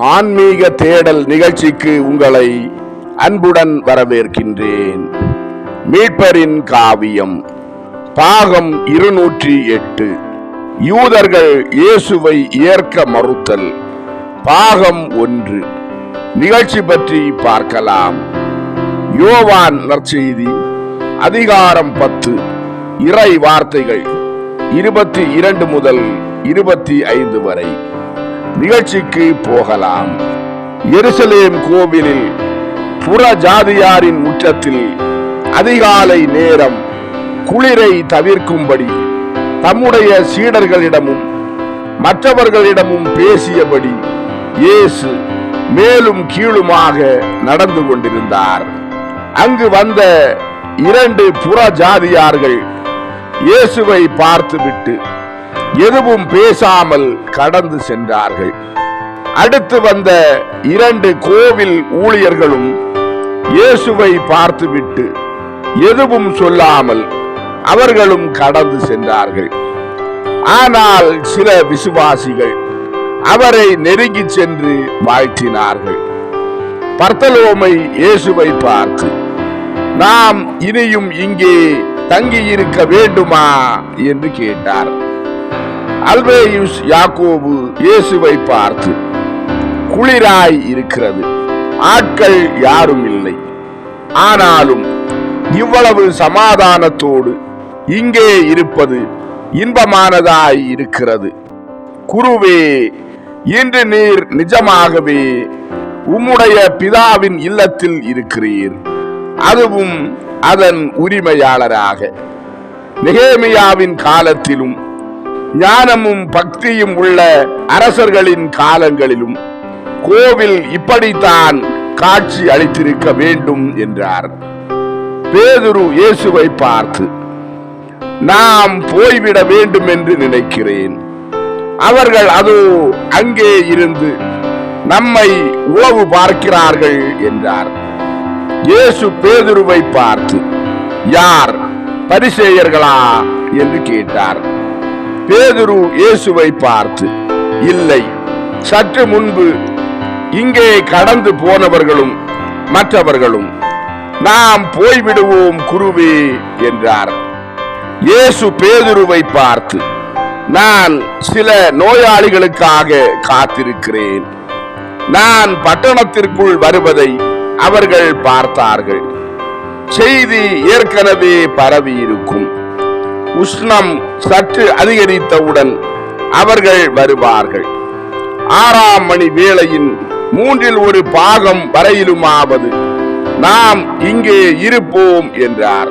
ஆன்மீக தேடல் நிகழ்ச்சிக்கு உங்களை அன்புடன் வரவேற்கின்றேன். மீட்பரின் காவியம் பாகம் 208 யூதர்கள் இயேசுவை ஏற்க மறுத்தல் பாகம் 1 நிகழ்ச்சி பற்றி பார்க்கலாம். யோவான் நற்செய்தி அதிகாரம் 10 இறை வார்த்தைகள் 22 முதல் 25 வரை. நிகழ்ச்சிக்கு போகலாம். எருசலேம் கோவிலில் புற ஜாதியாரின் முற்றத்தில் அதிகாலை நேரம் குளிரை தவிர்க்கும்படி தம்முடைய சீடர்களிடமும் மற்றவர்களிடமும் பேசியபடி இயேசு மேலும் கீழுமாக நடந்து கொண்டிருந்தார். அங்கு வந்த 2 புற ஜாதியார்கள் இயேசுவை பார்த்துவிட்டு எதுவும் பேசாமல் கடந்து சென்றார்கள். அடுத்து வந்த 2 கோவில் ஊழியர்களும் இயேசுவை பார்த்துவிட்டு எதுவும் சொல்லாமல் அவர்களும் கடந்து சென்றார்கள். ஆனால் சில விசுவாசிகள் அவரை நெருங்கி சென்று வாழ்த்தினார்கள். பர்த்தலோமை இயேசுவை பார்த்து, நாம் இனியும் இங்கே தங்கியிருக்க வேண்டுமா என்று கேட்டார். அல்பேயுஸ் யாக்கோபு இயேசுவை பார்த்து, குளிராய் இருக்கிறது, ஆட்கள் யாரும் இல்லை, ஆனாலும் இவ்வளவு சமாதானத்தோடு இங்கே இருப்பது இன்பமானதாய் இருக்கிறது. குருவே, இன்று நீர் நிஜமாகவே உம்முடைய பிதாவின் இல்லத்தில் இருக்கிறீர், அதுவும் அதன் உரிமையாளராக. நெகேமியாவின் காலத்திலும் ஞானமும் பக்தியும் உள்ள அரசர்களின் காலங்களிலும் கோவில் இப்படித்தான் காட்சி அளித்திருக்க வேண்டும் என்றார். பேதுரு இயேசுவை பார்த்து, நாம் போய்விட வேண்டும் என்று நினைக்கிறேன், அவர்கள் அதோ அங்கே இருந்து நம்மை உளவு பார்க்கிறார்கள் என்றார். இயேசு பேதுருவை பார்த்து, யார், பரிசேயர்களா என்று கேட்டார். பேதுரு இயேசுவை பார்த்து, இல்லை, சற்று முன்பு இங்கே கடந்து போனவர்களும் மற்றவர்களும் நாம் போய்விடுவோம் குருவே என்றார். இயேசு பேதுருவை பார்த்து, நான் சில நோயாளிகளுக்காக காத்திருக்கிறேன். நான் பட்டணத்திற்குள் வருவதை அவர்கள் பார்த்தார்கள். செய்தி ஏற்கனவே பரவி இருக்கும். உஷ்ணம் சற்று அதிகரித்தவுடன் அவர்கள் வருவார்கள். 6ஆம் மணி வேளையின் 1/3 பாகம் வரையிலுமாவது நாம் இங்கே இருப்போம் என்றார்.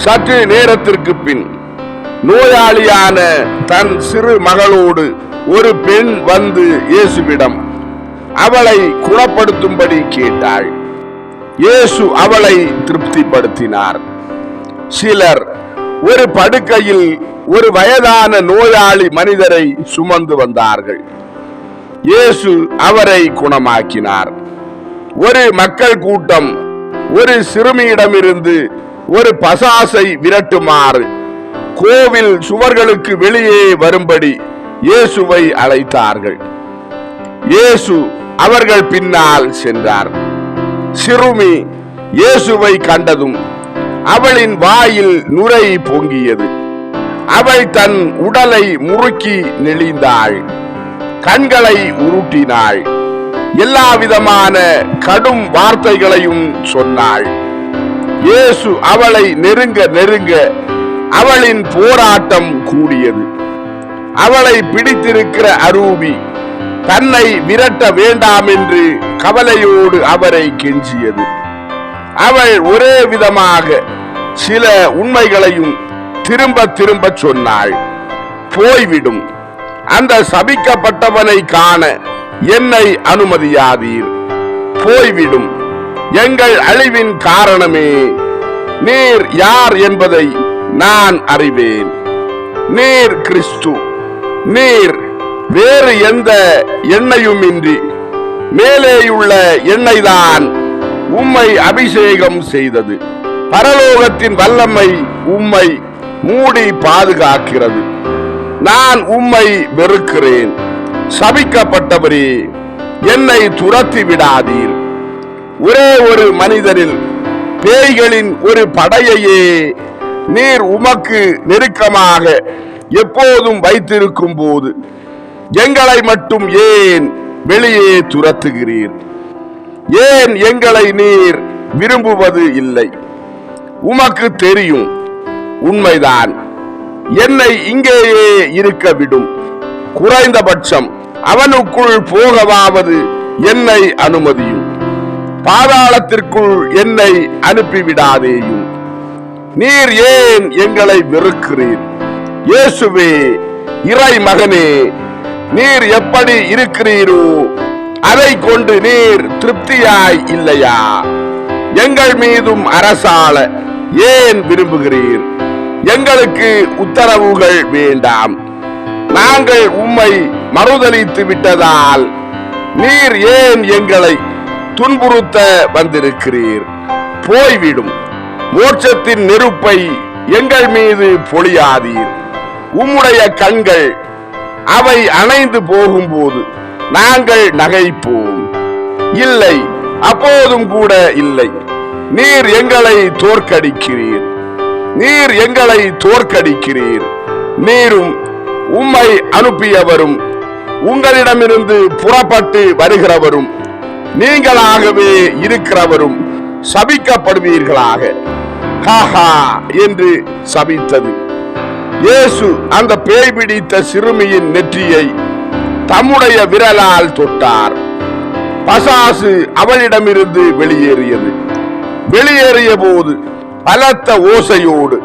சற்று நேரத்திற்கு பின் நோயாளியான தன் சிறு மகளோடு ஒரு பெண் வந்து இயேசுவிடம் அவளை குணப்படுத்தும்படி கேட்டாள். இயேசு அவளை திருப்திப்படுத்தினார். சிலர் ஒரு படுக்கையில் ஒரு வயதான நோயாளி மனிதரை சுமந்து வந்தார்கள். இயேசு அவரை குணமாக்கினார். ஒரு மக்கள் கூட்டம் ஒரு சிறுமியிடமிருந்து ஒரு பசாசை விரட்டுமாறு கோவில் சுவர்களுக்கு வெளியே வரும்படி இயேசுவை அழைத்தார்கள். இயேசு அவர்கள் பின்னால் சென்றார். சிறுமி இயேசுவை கண்டதும் அவளின் வாயில் நுரை பொங்கியது. அவள் தன் உடலை முறுக்கி நெளிந்தாள், கண்களை உருட்டினாள், எல்லா விதமான கடும் வார்த்தைகளையும் சொன்னாள். இயேசு அவளை நெருங்க நெருங்க அவளின் போராட்டம் கூடியது. அவளை பிடித்திருக்கிற அரூபி தன்னை விரட்ட வேண்டாம் என்று கவலையோடு அவரை கெஞ்சியது. அவள் ஒரே விதமாக சில உண்மைகளையும் திரும்ப திரும்ப சொன்னாள். போய்விடும், அந்த சபிக்கப்பட்டவனை காண என்னை அனுமதியாதீர். போய்விடும், எங்கள் அழிவின் காரணமே. நீர் யார் என்பதை நான் அறிவேன். நீர் கிறிஸ்து, நீர் வேறு எந்த எண்ணெயுமின்றி மேலேயுள்ள எண்ணெய் தான் உம்மை அபிஷேகம் செய்தது. பரலோகத்தின் வல்லமை உம்மை மூடி பாதுகாக்கிறது. நான் உம்மை வெறுக்கிறேன். சபிக்கப்பட்டவரே, என்னை துரத்தி விடாதீர். ஒரே ஒரு மனிதரில் பேய்களின் ஒரு படையையே நீர் உமக்கு நெருக்கமாக எப்போதும் வைத்திருக்கும் போது எங்களை மட்டும் ஏன் வெளியே துரத்துகிறீர்? ஏன் எங்களை நீர் விரும்புவது இல்லை? உமக்கு தெரியும், உண்மைதான், என்னை இங்கேயே இருக்க விடும். குறைந்தபட்சம் அவனுக்குள் போகவாவது என்னை அனுமதியும். பாதாளத்திற்குள் என்னை அனுப்பிவிடாதேயும். நீர் ஏன் எங்களை வெறுக்கிறீர்? இயேசுவே, இறை மகனே, நீர் எப்படி இருக்கிறீரோ அதை கொண்டு நீர் திருப்தியாய் இல்லையா? எங்கள் மீதும் அரசாள ஏன் விரும்புகிறீர்? எங்களுக்கு உத்தரவுகள் வேண்டாம். நாங்கள் உம்மை மறுதலித்து விட்டதால் நீர் ஏன் எங்களை துன்புறுத்த வந்திருக்கிறீர்? போய்விடும். மோட்சத்தின் நெருப்பை எங்கள் மீது பொழியாதீர். உம்முடைய கண்கள் அவை அணைந்து போகும்போது நாங்கள் நகைப்போம். இல்லை, அப்போதும் கூட இல்லை. நீர் எங்களை தோற்கடிக்கிறீர். நீர் எங்களை தோற்கடிக்கிறீர். நீரும் உம்மை அனுப்பியவரும் உங்களிடமிருந்து புறப்பட்டு வருகிறவரும் நீங்களாகவே இருக்கிறவரும் சபிக்கப்படுவீர்களாக. ஹாஹா என்று சபித்தது. இயேசு அந்த பேய் பிடித்த சிறுமியின் நெற்றியை தம்முடைய விரலால் தொட்டார். பசாசு அவளிடமிருந்து வெளியேறியது. வெளியேறிய போது பலத்த ஓசையோடு,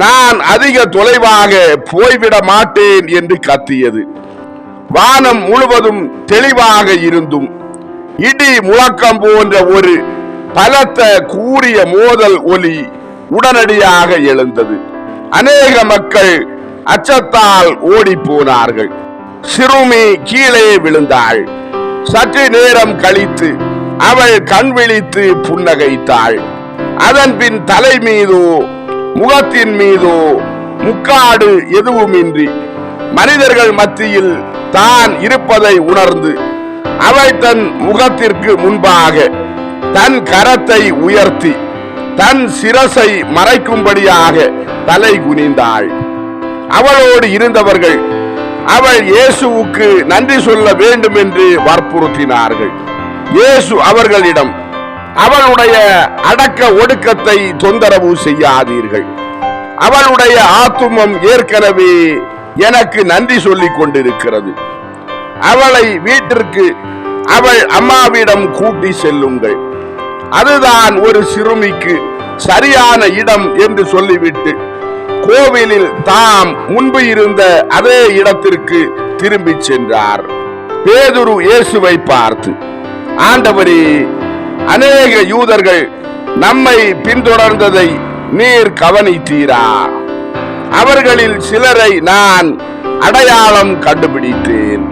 நான் அதிக தொலைவாக போய்விட மாட்டேன் என்று கத்தியது. வானம் முழுவதும் தெளிவாக இருந்தும் இடி முழக்கம் போன்ற ஒரு பலத்த கூரிய மோதல் ஒலி உடனடியாக எழுந்தது. அநேக மக்கள் அச்சத்தால் ஓடி போனார்கள். சிறுமி கீழே விழுந்தாள். சற்று நேரம் கழித்து அவள் கண் விழித்து புன்னகைத்தாள். அதன் பின் தலை மீதோ முகத்தின் மீதோ முக்காடு எதுவுமின்றி மனிதர்கள் மத்தியில் தான் இருப்பதை உணர்ந்து அவள் தன் முகத்திற்கு முன்பாக தன் கரத்தை உயர்த்தி தன் சிரசை மறைக்கும்படியாக தலை குனிந்தாள். அவளோடு இருந்தவர்கள் அவள் இயேசுவுக்கு நன்றி சொல்ல வேண்டும் என்று வற்புறுத்தினார்கள். இயேசு அவர்களிடம், அவளுடைய அடக்க ஒடுக்கத்தை தொந்தரவு செய்யாதீர்கள். அவளுடைய ஆத்துமம் ஏற்கனவே எனக்கு நன்றி சொல்லிக் கொண்டிருக்கிறது. அவளை வீட்டிற்கு அவள் அம்மாவிடம் கூட்டி செல்லுங்கள். அதுதான் ஒரு சிறுமிக்கு சரியான இடம் என்று சொல்லிவிட்டு கோவிலில் தாம் முன்பு இருந்த அதே இடத்திற்கு திரும்பி சென்றார். பேதுரு இயேசுவை பார்த்து, ஆண்டவரே, அநேக யூதர்கள் நம்மை பின்தொடர்ந்ததை நீர் கவனித்தீரா? அவர்களில் சிலரை நான் அடையாளம் கண்டுபிடித்தேன்.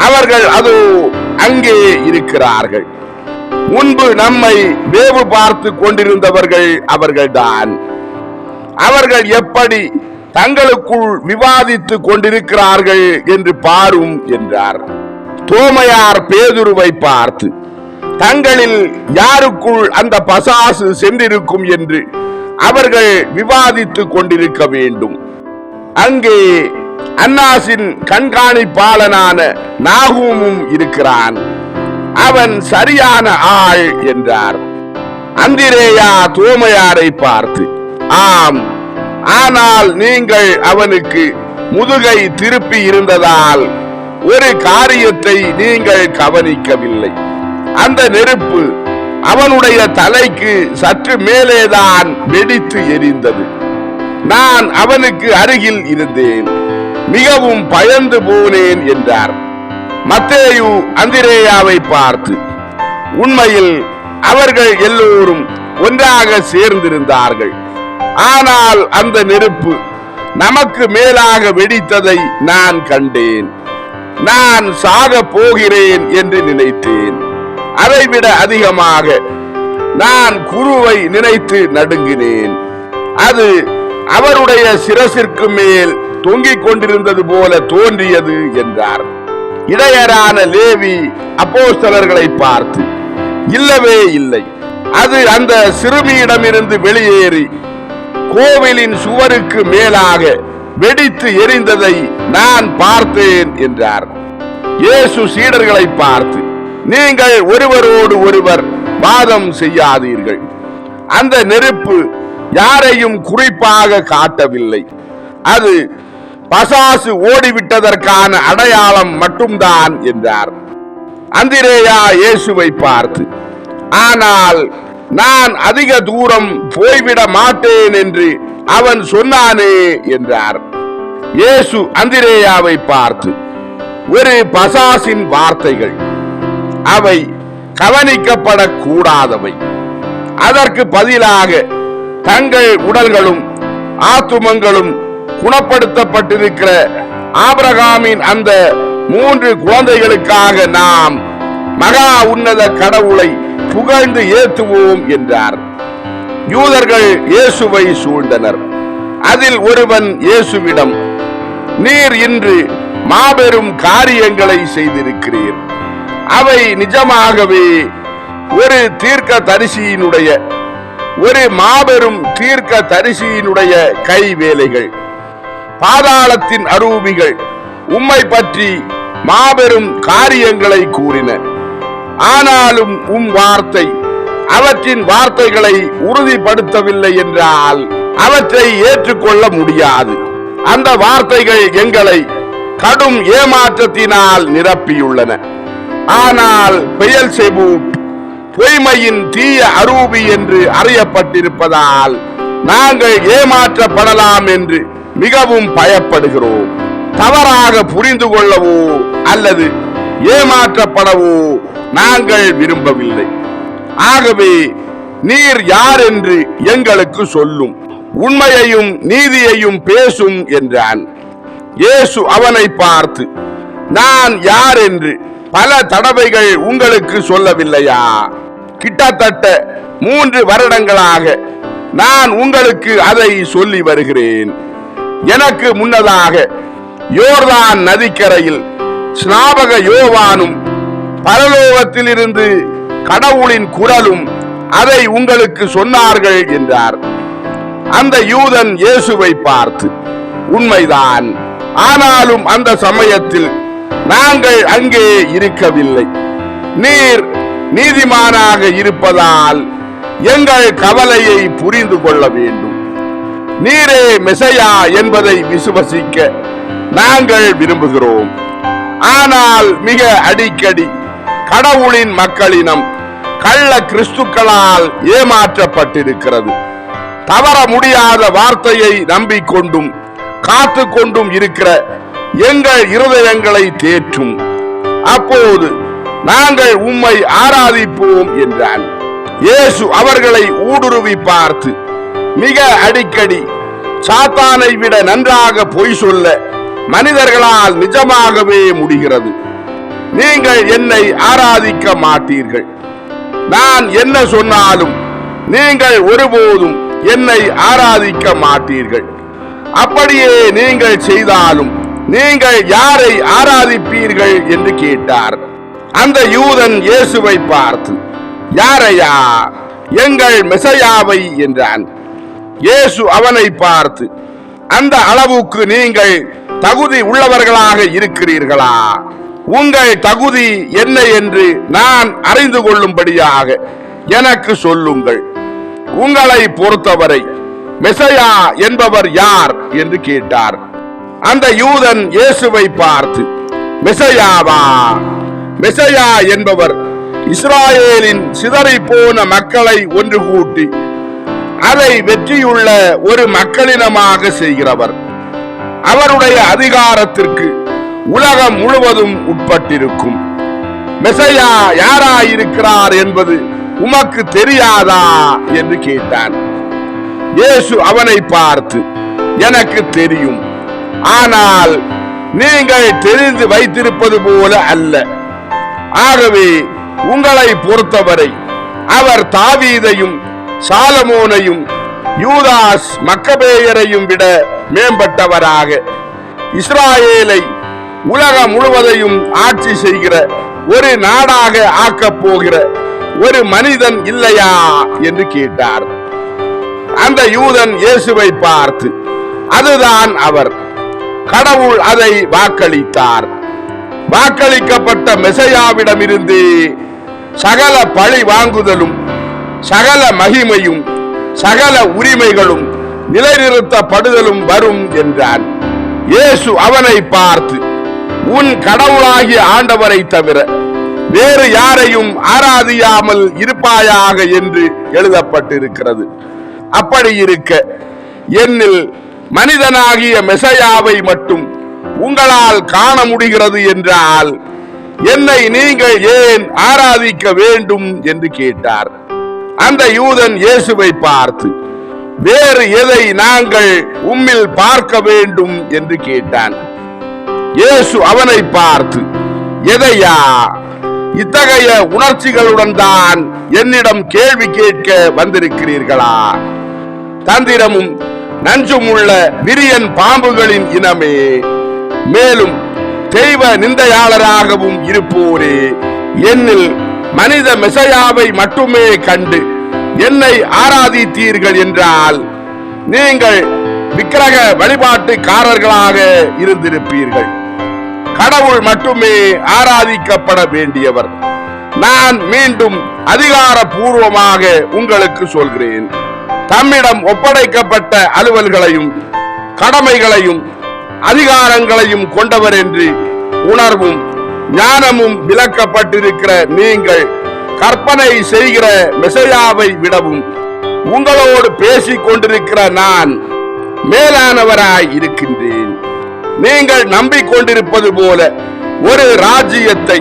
அவர்கள் அதோ அங்கே இருக்கிறார்கள். முன்பு நம்மை வேவு பார்த்து கொண்டிருந்தவர்கள் அவர்கள்தான். அவர்கள் எப்படி தங்களுக்குள் விவாதித்துக் கொண்டிருக்கிறார்கள் என்று பாரும் என்றார். தோமையார் பேதுருவை பார்த்து, தங்களில் யாருக்குள் அந்த பசாசு சென்றிருக்கும் என்று அவர்கள் விவாதித்துக் கொண்டிருக்க வேண்டும். அங்கே அன்னாசின் கண்காணிப்பாளனான நாகூமும் இருக்கிறான். அவன் சரியான ஆள் என்றார். அந்திரேயா தோமையாரை பார்த்து, ஆம், ஆனால் நீங்கள் அவனுக்கு முதுகை திருப்பி இருந்ததால் ஒரு காரியத்தை நீங்கள் கவனிக்கவில்லை. அந்த நெருப்பு அவனுடைய தலைக்கு சற்று மேலேதான் வெடித்து எரிந்தது. நான் அவனுக்கு அருகில் இருந்தேன், மிகவும் பயந்து போனேன் என்றார். மத்தேயு அந்திரேயாவை பார்த்து, உண்மையில் அவர்கள் எல்லோரும் ஒன்றாக சேர்ந்திருந்தார்கள். ஆனால் அந்த நெருப்பு நமக்கு மேலாக வெடித்ததை நான் கண்டேன். நான் சாக போகிறேன் என்று நினைத்தேன். அதைவிட அதிகமாக நான் குருவை நினைத்து நடுங்கினேன். அது அவருடைய சிரசிற்கு மேல் தொங்கிக் கொண்டிருந்தது போல தோன்றியது என்றார். இடையரான லேவி அப்போஸ்தலர்களை பார்த்து, இல்லவே இல்லை, அது அந்த சிறுமியிடமிருந்து வெளியேறி கோவிலின் சுவருக்கு மேலாக வெடித்து எரிந்ததை நான் பார்த்தேன் என்றார். இயேசு சீடர்களை பார்த்து, நீங்கள் ஒருவரோடு ஒருவர் வாதம் செய்யாதீர்கள். அந்த நெருப்பு யாரையும் குறிப்பாக காட்டவில்லை. அது பசாசு ஓடிவிட்டதற்கான அடையாளம் மட்டும்தான் என்றார். அந்திரேயா இயேசுவை பார்த்து, ஆனால் நான் அதிக தூரம் போய்விட மாட்டேன் என்று அவன் சொன்னானே என்றார். இயேசு அந்திரேயாவை பார்த்து, ஒரு பசாசின் வார்த்தைகள், அவை கவனிக்கப்படக்கூடாதவை. அதற்கு பதிலாக தங்கள் உடல்களும் ஆத்துமங்களும் குணப்படுத்தப்பட்டிருக்கிற ஆபிரகாமின் அந்த 3 குழந்தைகளுக்காக நாம் மகா உன்னத கடவுளை புகழ்ந்து ஏத்துவோம் என்றார். யூதர்கள் இயேசுவை சூழ்ந்தனர். அதில் ஒருவன் இயேசுவிடம், நீர் இன்று மாபெரும் காரியங்களை செய்திருக்கிறீர். அவை நிஜமாகவே ஒரு மாபெரும் தீர்க்க தரிசியினுடைய கை வேலைகள். பாதாளத்தின் அரூபிகள் உம்மை பற்றி மாபெரும் காரியங்களை கூறின. ஆனாலும் வார்த்தை அவற்றின் வார்த்தைகளை உறுதிப்படுத்தவில்லை என்றால் அவற்றை ஏற்றுக்கொள்ள முடியாது. அந்த வார்த்தைகள் எங்களை கடும் ஏமாற்றத்தினால் நிரப்பியுள்ளன. ஆனால் பெயல்செபூல் பொய்மையின் தீய அரூபி என்று அறியப்பட்டிருப்பதால் நாங்கள் ஏமாற்றப்படலாம் என்று மிகவும் பயப்படுகிறோம். தவறாக புரிந்து கொள்ளவோ அல்லது ஏமாற்றப்படவோ நாங்கள் விரும்பவில்லை. ஆகவே நீர் யார் என்று எங்களுக்கு சொல்லும், உண்மையையும் நீதியையும் பேசும் என்றான். இயேசு அவனை பார்த்து, நான் யார் என்று பல தடவைகள் உங்களுக்கு சொல்லவில்லையா? கிட்டத்தட்ட 3 வருடங்களாக நான் உங்களுக்கு அதை சொல்லி வருகிறேன். எனக்கு முன்னதாக யோர்தான் நதிக்கரையில் ஸ்நாபக யோவானும் பரலோகத்தில் இருந்து கடவுளின் குரலும் அதை உங்களுக்கு சொன்னார்கள் என்றார். அந்த யூதன் இயேசுவை பார்த்து, உண்மைதான், ஆனாலும் அந்த சமயத்தில் நாங்கள் அங்கே இருக்கவில்லை. நீர் நீதிமானாக இருப்பதால் எங்கள் கவலையை புரிந்து கொள்ள வேண்டும். நீரே மெசையா என்பதை விசுவசிக்க நாங்கள் விரும்புகிறோம். ஆனால் மிக அடிக்கடி கடவுளின் மக்களினம் கள்ள கிறிஸ்துக்களால் ஏமாற்றப்பட்டிருக்கிறது. தவற முடியாத வார்த்தையை நம்பிக்கொண்டும் காத்து கொண்டும் இருக்கிற எங்கள் இருதயங்களை தேற்றும். அப்போது நாங்கள் உம்மை ஆராதிப்போம் என்றான். இயேசு அவர்களை ஊடுருவி பார்த்து, மிக அடிக்கடி சாத்தானை விட நன்றாக பொய் சொல்ல மனிதர்களால் நிஜமாகவே முடிகிறது. நீங்கள் என்னை ஆராதிக்க மாட்டீர்கள். நான் என்ன சொன்னாலும் நீங்கள் ஒருபோதும் என்னை ஆராதிக்க மாட்டீர்கள். அப்படியே நீங்கள் செய்தாலும் நீங்கள் யாரை ஆராதிப்பீர்கள் என்று கேட்டார். அந்த யூதன் இயேசுவை பார்த்து, யாரையா? எங்கள் மெசையாவை என்றான். இயேசு அவனை பார்த்து, அந்த அளவுக்கு நீங்கள் தகுதி உள்ளவர்களாக இருக்கிறீர்களா? உங்கள் தகுதி என்ன என்று நான் அறிந்து கொள்ளும்படியாக எனக்கு சொல்லுங்கள். உங்களை பொறுத்தவரை மெசையா என்பவர் யார் என்று கேட்டார். அந்த யூதன் இயேசுவை பார்த்து, மெசையாவா? மெசையா என்பவர் இஸ்ராயேலின் சிதறி போன மக்களை ஒன்று கூட்டி அதை வெற்றியுள்ள ஒரு மக்களினமாக செய்கிறவர். அவருடைய அதிகாரத்திற்கு உலகம் முழுவதும் உட்பட்டிருக்கும். மெசையா யாராயிருக்கிறார் என்பது உமக்கு தெரியாதா என்று கேட்டான். இயேசு அவனை பார்த்து, எனக்கு தெரியும், ஆனால் நீங்கள் தெரிந்து வைத்திருப்பது போல அல்ல. ஆகவே உங்களை பொறுத்தவரை அவர் தாவீதையும் சாலமோனையும் யூதாஸ் மக்கபேயரையும் விட மேம்பட்டவராக இஸ்ராயேலை உலகம் முழுவதையும் ஆட்சி செய்கிற ஒரு நாடாக ஆக்கப் போகிற ஒரு மனிதன் இல்லையா என்று கேட்டார். அந்த யூதன் இயேசுவை பார்த்து, அதுதான் அவர். கடவுள் அதை வாக்களித்தார். வாக்களிக்கப்பட்ட மெசையாவிடமிருந்து சகல பழி வாங்குதலும் சகல மகிமையும் சகல உரிமைகளும் நிலைநிறுத்தப்படுதலும் வரும் என்றான். இயேசு அவனை பார்த்து, உன் கடவுளாகிய ஆண்டவரை தவிர வேறு யாரையும் ஆராதியாமல் இருப்பாயாக என்று எழுதப்பட்டிருக்கிறது. அப்படி இருக்க என்னில் மனிதனாகிய மெசையாவை மட்டும் உங்களால் காண முடிகிறது என்றால் என்னை நீங்கள் ஏன் ஆராதிக்க வேண்டும் என்று கேட்டார். அந்த யூதன் இயேசுவை பார்த்து, வேறு எதை நாங்கள் உம்மில் பார்க்க வேண்டும் என்று கேட்டான். இயேசு அவனை பார்த்து, எதையா? இத்தகைய உணர்ச்சிகளுடன் தான் என்னிடம் கேள்வி கேட்க வந்திருக்கிறீர்களா? தந்திரமும் நஞ்சும் உள்ள விரியன் பாம்புகளின் இனமே, மேலும் தெய்வ நிந்தையாளராகவும் இருப்போரே, என்னில் மனித மெசையாவை மட்டுமே கண்டு என்னை ஆராதித்தீர்கள் என்றால் நீங்கள் விக்கிரக வழிபாட்டுக்காரர்களாக இருந்திருப்பீர்கள். கடவுள் மட்டுமே ஆராதிக்கப்பட வேண்டியவர். நான் மீண்டும் அதிகாரபூர்வமாக உங்களுக்கு சொல்கிறேன், தம்மிடம் ஒப்படைக்கப்பட்ட அலுவல்களையும் கடமைகளையும் அதிகாரங்களையும் கொண்டவர் என்று உணர்வும் ஞானமும் விளக்கப்பட்டிருக்கிற நீங்கள் கற்பனை செய்கிற மெசையாவை விடவும் உங்களோடு பேசிக் கொண்டிருக்கிற நான் மேலானவராய் இருக்கின்றேன். நீங்கள் நம்பிக்கொண்டிருப்பது போல ஒரு ராஜ்யத்தை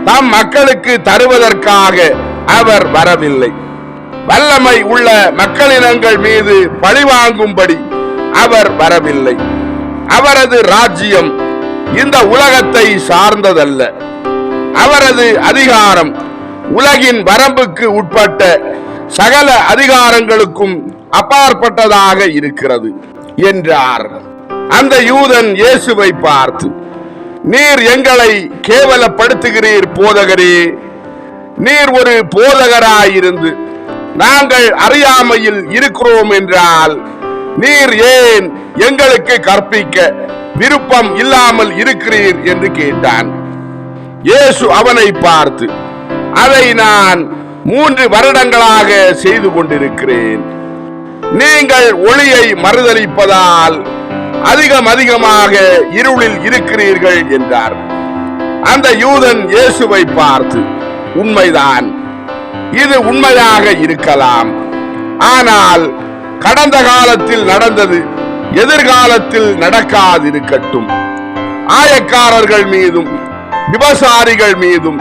தம் மக்களுக்கு தருவதற்காக அவர் வரவில்லை. வல்லமை உள்ள மக்களினங்கள் மீது பழிவாங்கும்படி அவர் வரவில்லை. அவரது ராஜ்யம் இந்த உலகத்தை சார்ந்ததல்ல. அவரது அதிகாரம் உலகின் வரம்புக்கு உட்பட்ட சகல அதிகாரங்களுக்கும் அப்பாற்பட்டதாக இருக்கிறது என்றார். அந்த யூதன் இயேசுவை பார்த்து, நீர் எங்களை கேவலப்படுத்துகிறீர் போதகரே. நீர் ஒரு போதகராயிருந்து நாங்கள் அறியாமையில் இருக்கிறோம் என்றால் நீர் ஏன் எங்களுக்கு கற்பிக்க விருப்பம் இல்லாமல் இருக்கிறீர் என்று கேட்டான். இயேசு அவனை பார்த்து, அதை நான் 3 வருடங்களாக செய்து கொண்டிருக்கிறேன். நீங்கள் ஒளியை மறுதலிப்பதால் அதிகமாக இருளில் இருக்கிறீர்கள் என்றார். அந்த யூதன் இயேசுவை பார்த்து, உண்மைதான், இது உண்மையாக இருக்கலாம். ஆனால் கடந்த காலத்தில் நடந்தது எதிர்காலத்தில் நடக்காதிருக்கட்டும். ஆயக்காரர்கள் மீதும் விபசாரிகள் மீதும்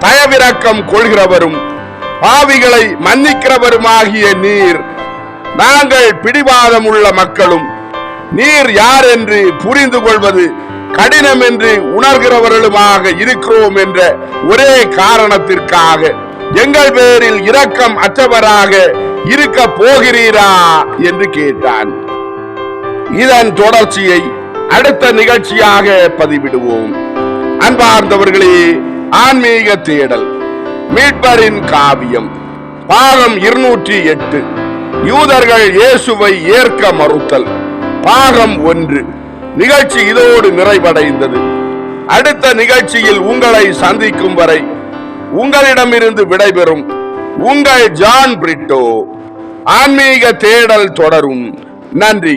தயவிரக்கம் கொள்கிறவரும் பாவிகளை மன்னிக்கிறவருமாகிய நீர், நாங்கள் பிடிவாதம் உள்ள மக்களும் நீர் யார் என்று புரிந்து கொள்வது கடினம் என்று உணர்கிறவர்களுமாக இருக்கிறோம் என்ற ஒரே காரணத்திற்காக எங்கள் பேரில் இரக்கம் அற்றவராக இருக்க போகிறீரா என்று கேட்டான். இதன் தொடர்ச்சியை அடுத்த நிகழ்ச்சியாக பதிவிடுவோம். அன்பார்ந்தவர்களே, ஆன்மீக தேடல் மீட்பரின் காவியம் பாகம் 208 யூதர்கள் இயேசுவை ஏற்க மறுத்தல் பாகம் 1 நிகழ்ச்சி இதோடு நிறைவடைந்தது. அடுத்த நிகழ்ச்சியில் உங்களை சந்திக்கும் வரை உங்களிடமிருந்து விடைபெறும் உங்கள் ஜான் பிரிட்டோ. ஆன்மீக தேடல் தொடரும். நன்றி.